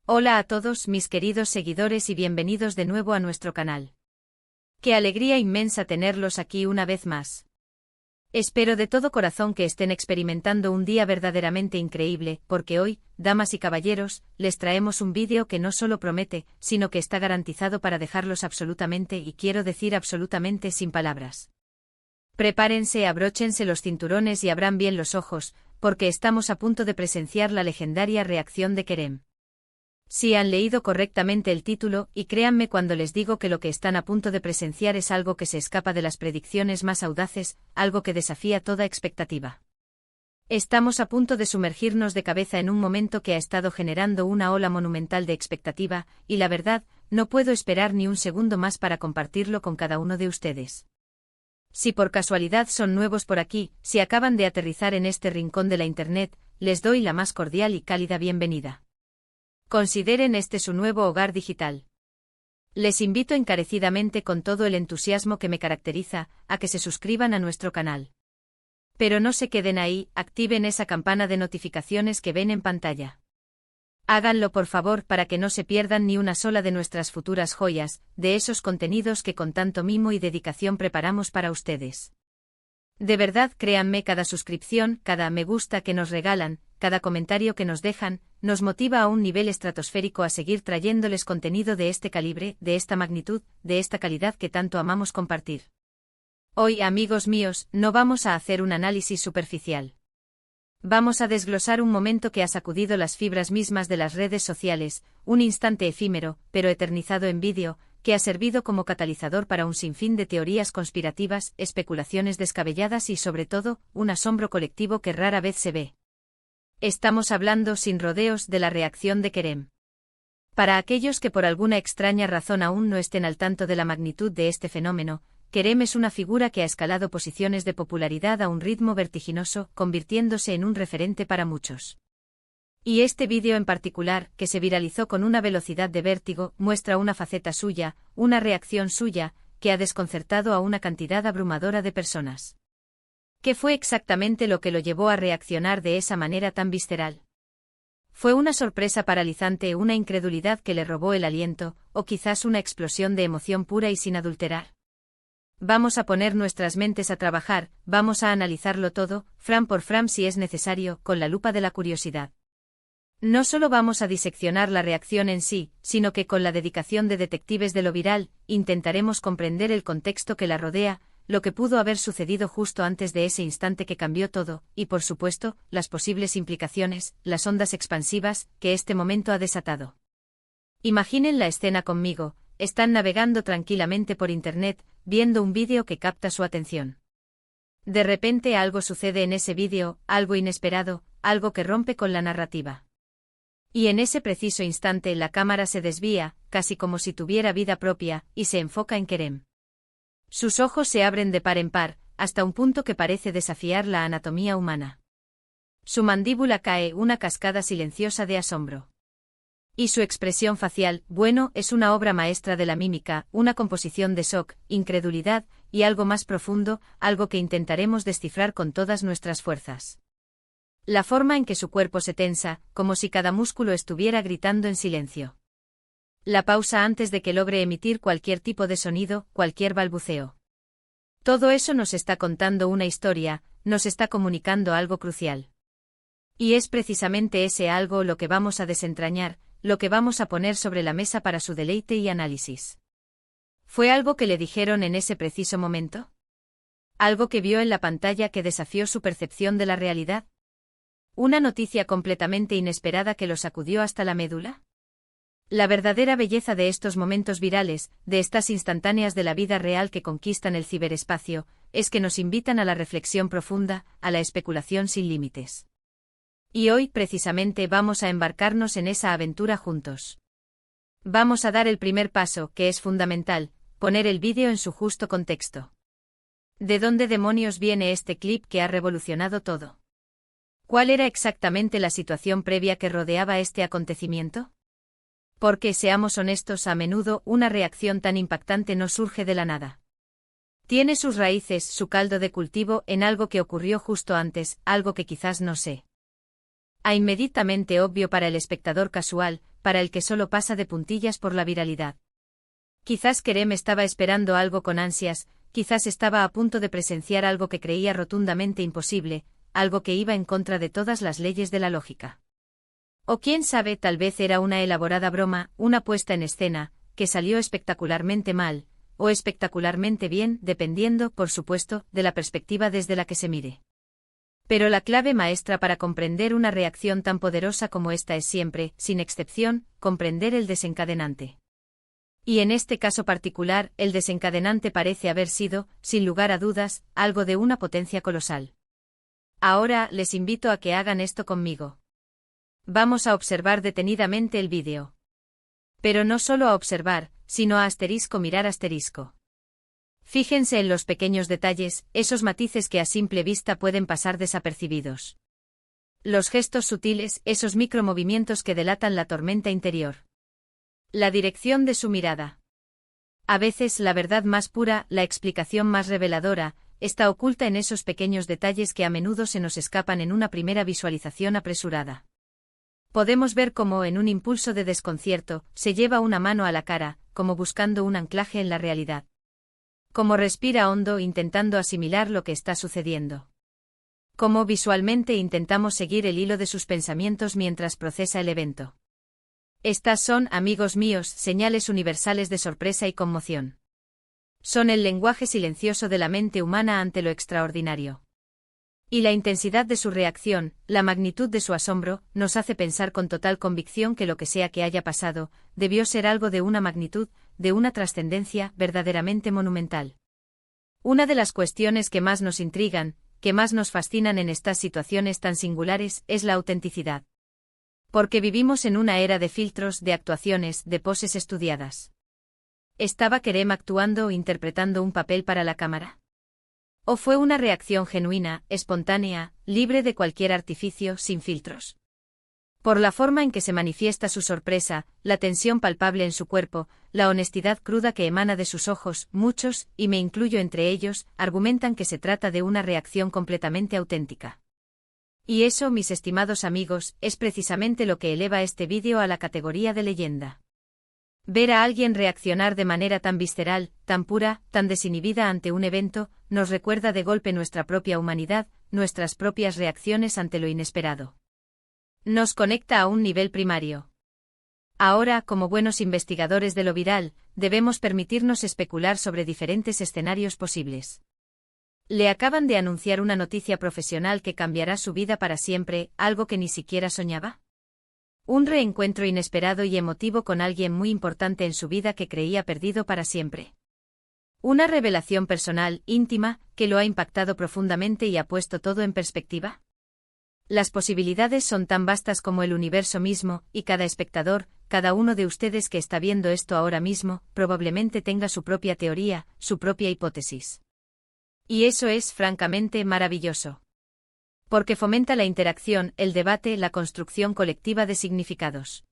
Hola a todos mis queridos seguidores y bienvenidos de nuevo a nuestro canal. Qué alegría inmensa tenerlos aquí una vez más. Espero de todo corazón que estén experimentando un día verdaderamente increíble, porque hoy, damas y caballeros, les traemos un vídeo que no solo promete, sino que está garantizado para dejarlos absolutamente, y quiero decir absolutamente sin palabras. Prepárense, abróchense los cinturones y abran bien los ojos, porque estamos a punto de presenciar la legendaria reacción de Kerem. Si han leído correctamente el título, y créanme cuando les digo que lo que están a punto de presenciar es algo que se escapa de las predicciones más audaces, algo que desafía toda expectativa. Estamos a punto de sumergirnos de cabeza en un momento que ha estado generando una ola monumental de expectativa, y la verdad, no puedo esperar ni un segundo más para compartirlo con cada uno de ustedes. Si por casualidad son nuevos por aquí, si acaban de aterrizar en este rincón de la Internet, les doy la más cordial y cálida bienvenida. Consideren este su nuevo hogar digital. Les invito encarecidamente con todo el entusiasmo que me caracteriza, a que se suscriban a nuestro canal. Pero no se queden ahí, activen esa campana de notificaciones que ven en pantalla. Háganlo por favor para que no se pierdan ni una sola de nuestras futuras joyas, de esos contenidos que con tanto mimo y dedicación preparamos para ustedes. De verdad, créanme, cada suscripción, cada me gusta que nos regalan, cada comentario que nos dejan, nos motiva a un nivel estratosférico a seguir trayéndoles contenido de este calibre, de esta magnitud, de esta calidad que tanto amamos compartir. Hoy, amigos míos, no vamos a hacer un análisis superficial. Vamos a desglosar un momento que ha sacudido las fibras mismas de las redes sociales, un instante efímero, pero eternizado en vídeo, que ha servido como catalizador para un sinfín de teorías conspirativas, especulaciones descabelladas y sobre todo, un asombro colectivo que rara vez se ve. Estamos hablando sin rodeos de la reacción de Kerem. Para aquellos que por alguna extraña razón aún no estén al tanto de la magnitud de este fenómeno, Kerem es una figura que ha escalado posiciones de popularidad a un ritmo vertiginoso, convirtiéndose en un referente para muchos. Y este vídeo en particular, que se viralizó con una velocidad de vértigo, muestra una faceta suya, una reacción suya, que ha desconcertado a una cantidad abrumadora de personas. ¿Qué fue exactamente lo que lo llevó a reaccionar de esa manera tan visceral? ¿Fue una sorpresa paralizante, una incredulidad que le robó el aliento, o quizás una explosión de emoción pura y sin adulterar? Vamos a poner nuestras mentes a trabajar, vamos a analizarlo todo, frame por frame si es necesario, con la lupa de la curiosidad. No solo vamos a diseccionar la reacción en sí, sino que con la dedicación de detectives de lo viral, intentaremos comprender el contexto que la rodea, lo que pudo haber sucedido justo antes de ese instante que cambió todo, y por supuesto, las posibles implicaciones, las ondas expansivas, que este momento ha desatado. Imaginen la escena conmigo, están navegando tranquilamente por Internet, viendo un vídeo que capta su atención. De repente algo sucede en ese vídeo, algo inesperado, algo que rompe con la narrativa. Y en ese preciso instante la cámara se desvía, casi como si tuviera vida propia, y se enfoca en Kerem. Sus ojos se abren de par en par, hasta un punto que parece desafiar la anatomía humana. Su mandíbula cae, una cascada silenciosa de asombro. Y su expresión facial, bueno, es una obra maestra de la mímica, una composición de shock, incredulidad, y algo más profundo, algo que intentaremos descifrar con todas nuestras fuerzas. La forma en que su cuerpo se tensa, como si cada músculo estuviera gritando en silencio. La pausa antes de que logre emitir cualquier tipo de sonido, cualquier balbuceo. Todo eso nos está contando una historia, nos está comunicando algo crucial. Y es precisamente ese algo lo que vamos a desentrañar, lo que vamos a poner sobre la mesa para su deleite y análisis. ¿Fue algo que le dijeron en ese preciso momento? ¿Algo que vio en la pantalla que desafió su percepción de la realidad? ¿Una noticia completamente inesperada que lo sacudió hasta la médula? La verdadera belleza de estos momentos virales, de estas instantáneas de la vida real que conquistan el ciberespacio, es que nos invitan a la reflexión profunda, a la especulación sin límites. Y hoy, precisamente, vamos a embarcarnos en esa aventura juntos. Vamos a dar el primer paso, que es fundamental, poner el vídeo en su justo contexto. ¿De dónde demonios viene este clip que ha revolucionado todo? ¿Cuál era exactamente la situación previa que rodeaba este acontecimiento? Porque, seamos honestos, a menudo una reacción tan impactante no surge de la nada. Tiene sus raíces, su caldo de cultivo, en algo que ocurrió justo antes, algo que quizás no sé. A inmediatamente obvio para el espectador casual, para el que solo pasa de puntillas por la viralidad. Quizás Kerem estaba esperando algo con ansias, quizás estaba a punto de presenciar algo que creía rotundamente imposible, algo que iba en contra de todas las leyes de la lógica. O quién sabe, tal vez era una elaborada broma, una puesta en escena, que salió espectacularmente mal, o espectacularmente bien, dependiendo, por supuesto, de la perspectiva desde la que se mire. Pero la clave maestra para comprender una reacción tan poderosa como esta es siempre, sin excepción, comprender el desencadenante. Y en este caso particular, el desencadenante parece haber sido, sin lugar a dudas, algo de una potencia colosal. Ahora, les invito a que hagan esto conmigo. Vamos a observar detenidamente el vídeo. Pero no solo a observar, sino a mirar asterisco. Fíjense en los pequeños detalles, esos matices que a simple vista pueden pasar desapercibidos. Los gestos sutiles, esos micromovimientos que delatan la tormenta interior. La dirección de su mirada. A veces la verdad más pura, la explicación más reveladora, está oculta en esos pequeños detalles que a menudo se nos escapan en una primera visualización apresurada. Podemos ver cómo, en un impulso de desconcierto, se lleva una mano a la cara, como buscando un anclaje en la realidad. Cómo respira hondo intentando asimilar lo que está sucediendo. Cómo visualmente intentamos seguir el hilo de sus pensamientos mientras procesa el evento. Estas son, amigos míos, señales universales de sorpresa y conmoción. Son el lenguaje silencioso de la mente humana ante lo extraordinario. Y la intensidad de su reacción, la magnitud de su asombro, nos hace pensar con total convicción que lo que sea que haya pasado, debió ser algo de una magnitud, de una trascendencia verdaderamente monumental. Una de las cuestiones que más nos intrigan, que más nos fascinan en estas situaciones tan singulares, es la autenticidad. Porque vivimos en una era de filtros, de actuaciones, de poses estudiadas. ¿Estaba Kerem actuando o interpretando un papel para la cámara? ¿O fue una reacción genuina, espontánea, libre de cualquier artificio, sin filtros? Por la forma en que se manifiesta su sorpresa, la tensión palpable en su cuerpo, la honestidad cruda que emana de sus ojos, muchos, y me incluyo entre ellos, argumentan que se trata de una reacción completamente auténtica. Y eso, mis estimados amigos, es precisamente lo que eleva este vídeo a la categoría de leyenda. Ver a alguien reaccionar de manera tan visceral, tan pura, tan desinhibida ante un evento, nos recuerda de golpe nuestra propia humanidad, nuestras propias reacciones ante lo inesperado. Nos conecta a un nivel primario. Ahora, como buenos investigadores de lo viral, debemos permitirnos especular sobre diferentes escenarios posibles. Le acaban de anunciar una noticia profesional que cambiará su vida para siempre, algo que ni siquiera soñaba. Un reencuentro inesperado y emotivo con alguien muy importante en su vida que creía perdido para siempre. Una revelación personal, íntima, que lo ha impactado profundamente y ha puesto todo en perspectiva. Las posibilidades son tan vastas como el universo mismo, y cada espectador, cada uno de ustedes que está viendo esto ahora mismo, probablemente tenga su propia teoría, su propia hipótesis. Y eso es francamente maravilloso. Porque fomenta la interacción, el debate, la construcción colectiva de significados.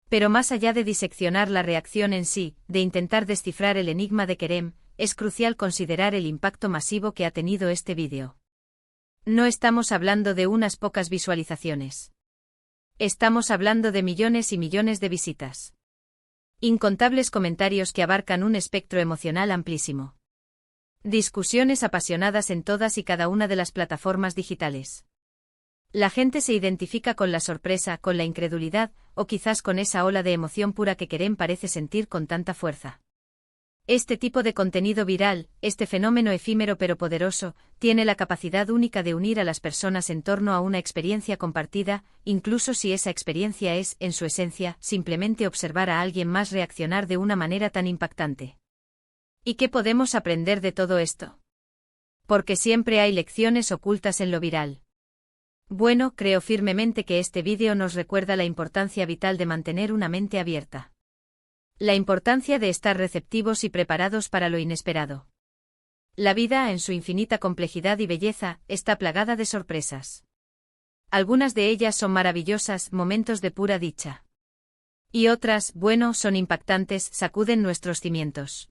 Pero más allá de diseccionar la reacción en sí, de intentar descifrar el enigma de Kerem, es crucial considerar el impacto masivo que ha tenido este vídeo. No estamos hablando de unas pocas visualizaciones. Estamos hablando de millones y millones de visitas. Incontables comentarios que abarcan un espectro emocional amplísimo. Discusiones apasionadas en todas y cada una de las plataformas digitales. La gente se identifica con la sorpresa, con la incredulidad, o quizás con esa ola de emoción pura que Kerem parece sentir con tanta fuerza. Este tipo de contenido viral, este fenómeno efímero pero poderoso, tiene la capacidad única de unir a las personas en torno a una experiencia compartida, incluso si esa experiencia es, en su esencia, simplemente observar a alguien más reaccionar de una manera tan impactante. ¿Y qué podemos aprender de todo esto? Porque siempre hay lecciones ocultas en lo viral. Bueno, creo firmemente que este vídeo nos recuerda la importancia vital de mantener una mente abierta. La importancia de estar receptivos y preparados para lo inesperado. La vida, en su infinita complejidad y belleza, está plagada de sorpresas. Algunas de ellas son maravillosas, momentos de pura dicha. Y otras, bueno, son impactantes, sacuden nuestros cimientos.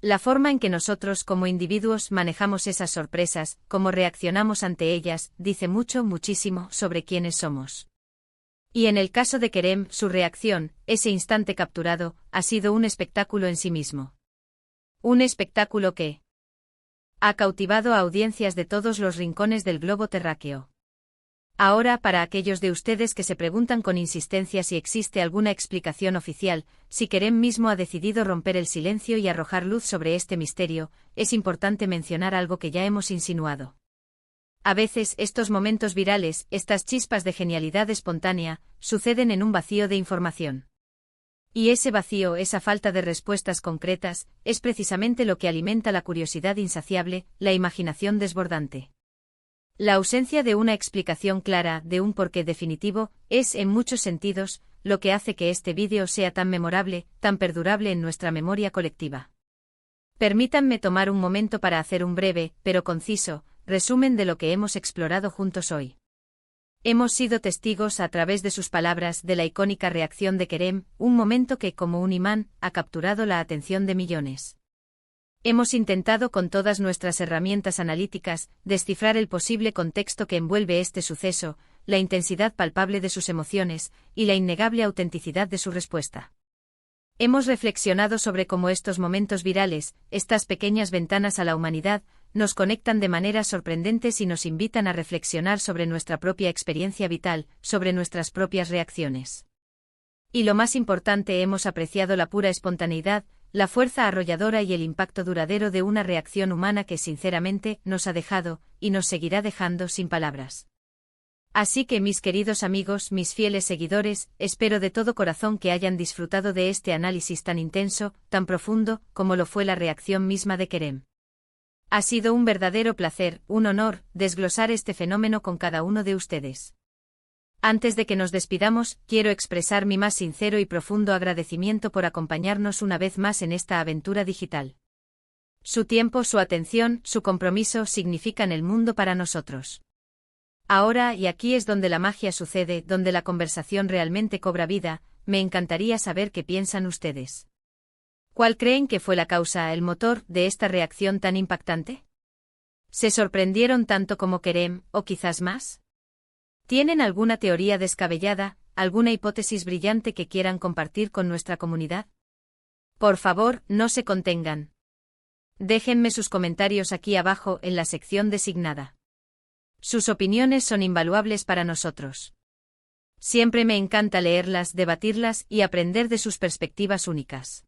La forma en que nosotros como individuos manejamos esas sorpresas, cómo reaccionamos ante ellas, dice muchísimo sobre quiénes somos. Y en el caso de Kerem, su reacción, ese instante capturado, ha sido un espectáculo en sí mismo. Un espectáculo que ha cautivado a audiencias de todos los rincones del globo terráqueo. Ahora, para aquellos de ustedes que se preguntan con insistencia si existe alguna explicación oficial, si Kerem mismo ha decidido romper el silencio y arrojar luz sobre este misterio, es importante mencionar algo que ya hemos insinuado. A veces estos momentos virales, estas chispas de genialidad espontánea, suceden en un vacío de información. Y ese vacío, esa falta de respuestas concretas, es precisamente lo que alimenta la curiosidad insaciable, la imaginación desbordante. La ausencia de una explicación clara, de un porqué definitivo, es, en muchos sentidos, lo que hace que este vídeo sea tan memorable, tan perdurable en nuestra memoria colectiva. Permítanme tomar un momento para hacer un breve, pero conciso, resumen de lo que hemos explorado juntos hoy. Hemos sido testigos a través de sus palabras de la icónica reacción de Kerem, un momento que, como un imán, ha capturado la atención de millones. Hemos intentado con todas nuestras herramientas analíticas descifrar el posible contexto que envuelve este suceso, la intensidad palpable de sus emociones y la innegable autenticidad de su respuesta. Hemos reflexionado sobre cómo estos momentos virales, estas pequeñas ventanas a la humanidad, nos conectan de maneras sorprendentes y nos invitan a reflexionar sobre nuestra propia experiencia vital, sobre nuestras propias reacciones. Y lo más importante, hemos apreciado la pura espontaneidad, la fuerza arrolladora y el impacto duradero de una reacción humana que sinceramente nos ha dejado, y nos seguirá dejando sin palabras. Así que mis queridos amigos, mis fieles seguidores, espero de todo corazón que hayan disfrutado de este análisis tan intenso, tan profundo, como lo fue la reacción misma de Kerem. Ha sido un verdadero placer, un honor, desglosar este fenómeno con cada uno de ustedes. Antes de que nos despidamos, quiero expresar mi más sincero y profundo agradecimiento por acompañarnos una vez más en esta aventura digital. Su tiempo, su atención, su compromiso significan el mundo para nosotros. Ahora, y aquí es donde la magia sucede, donde la conversación realmente cobra vida, me encantaría saber qué piensan ustedes. ¿Cuál creen que fue la causa, el motor, de esta reacción tan impactante? ¿Se sorprendieron tanto como Kerem, o quizás más? ¿Tienen alguna teoría descabellada, alguna hipótesis brillante que quieran compartir con nuestra comunidad? Por favor, no se contengan. Déjenme sus comentarios aquí abajo en la sección designada. Sus opiniones son invaluables para nosotros. Siempre me encanta leerlas, debatirlas y aprender de sus perspectivas únicas.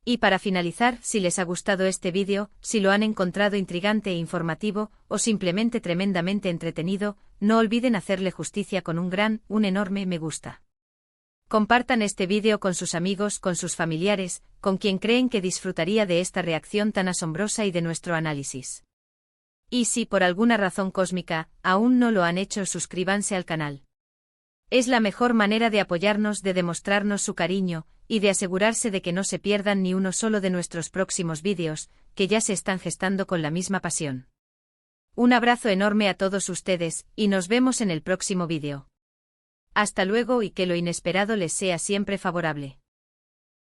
Y para finalizar, si les ha gustado este vídeo, si lo han encontrado intrigante e informativo, o simplemente tremendamente entretenido, no olviden hacerle justicia con un enorme me gusta. Compartan este vídeo con sus amigos, con sus familiares, con quien creen que disfrutaría de esta reacción tan asombrosa y de nuestro análisis. Y si por alguna razón cósmica, aún no lo han hecho, suscríbanse al canal. Es la mejor manera de apoyarnos, de demostrarnos su cariño, y de asegurarse de que no se pierdan ni uno solo de nuestros próximos vídeos, que ya se están gestando con la misma pasión. Un abrazo enorme a todos ustedes, y nos vemos en el próximo vídeo. Hasta luego y que lo inesperado les sea siempre favorable.